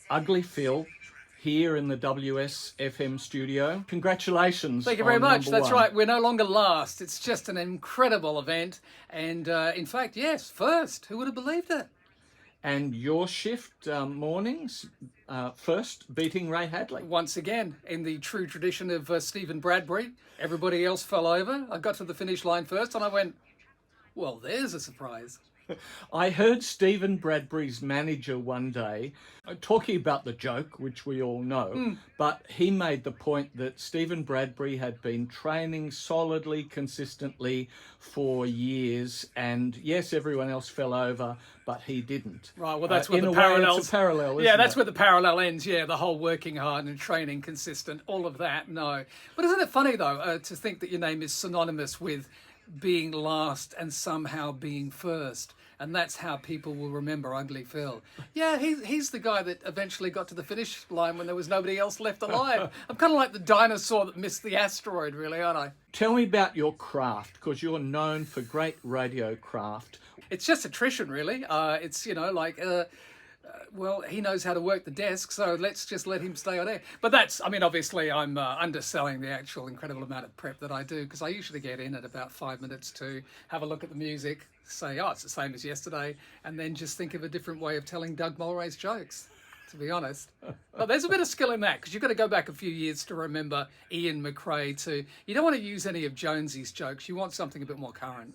Ugly Phil here in the WSFM studio. Congratulations. Thank you very much. That's 1. right. We're no longer last. It's just an incredible event. And in fact, yes, first. Who would have believed it? And your shift mornings, first beating Ray Hadley. Once again, in the true tradition of Stephen Bradbury, everybody else fell over. I got to the finish line first and I went, well, there's a surprise. I heard Stephen Bradbury's manager one day talking about the joke, which we all know, but he made the point that Stephen Bradbury had been training solidly, consistently for years, and yes, everyone else fell over, but he didn't. Right, well, that's where in the a parallels... way, it's a parallel, yeah, isn't that's it? where the parallel ends, yeah, the whole working hard and training consistent, all of that, no. But isn't it funny, though, to think that your name is synonymous with being last and somehow being first? And that's how people will remember Ugly Phil. Yeah, he's the guy that eventually got to the finish line when there was nobody else left alive. I'm kind of like the dinosaur that missed the asteroid, really, aren't I? Tell me about your craft, because you're known for great radio craft. It's just attrition, really. It's, well, he knows how to work the desk, so let's just let him stay on air. But that's, I mean, obviously I'm underselling the actual incredible amount of prep that I do, because I usually get in at about 5 minutes to have a look at the music, say, oh, it's the same as yesterday, and then just think of a different way of telling Doug Mulray's jokes, to be honest. But there's a bit of skill in that, because you've got to go back a few years to remember Ian McRae too. You don't want to use any of Jonesy's jokes. You want something a bit more current.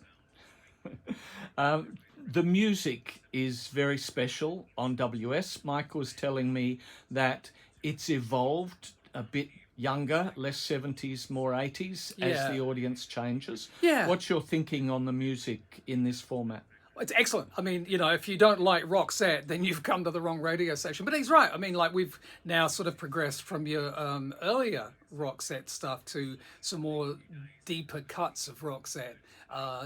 The music is very special on WS. Mike was telling me that it's evolved a bit younger, less 70s, more 80s as the audience changes. Yeah. What's your thinking on the music in this format? It's excellent. I mean, if you don't like Roxette, then you've come to the wrong radio station. But he's right. I mean, like, we've now sort of progressed from your earlier Roxette stuff to some more deeper cuts of Roxette,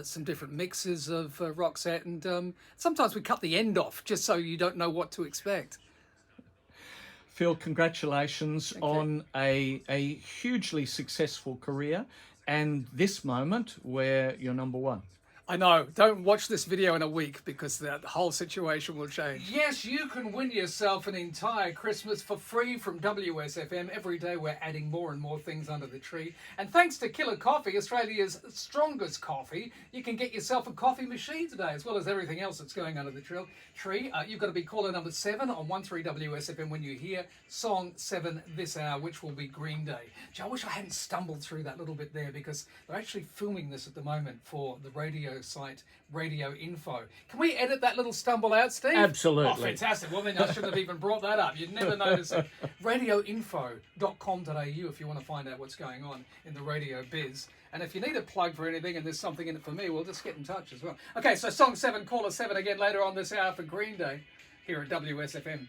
some different mixes of Roxette, and sometimes we cut the end off just so you don't know what to expect. Phil, congratulations on a hugely successful career and this moment where you're number 1. I know. Don't watch this video in a week because that whole situation will change. Yes, you can win yourself an entire Christmas for free from WSFM. Every day we're adding more and more things under the tree. And thanks to Killer Coffee, Australia's strongest coffee, you can get yourself a coffee machine today, as well as everything else that's going under the tree. You've got to be caller number 7 on 13WSFM when you hear song 7 this hour, which will be Green Day. Gee, I wish I hadn't stumbled through that little bit there, because they're actually filming this at the moment for the radio site Radioinfo. Can we edit that little stumble out, Steve? Absolutely. Oh, fantastic. Well, then I shouldn't have even brought that up. You'd never notice it. Radioinfo.com.au if you want to find out what's going on in the radio biz. And if you need a plug for anything and there's something in it for me, well, just get in touch as well. Okay, so song 7, caller 7 again later on this hour for Green Day here at WSFM.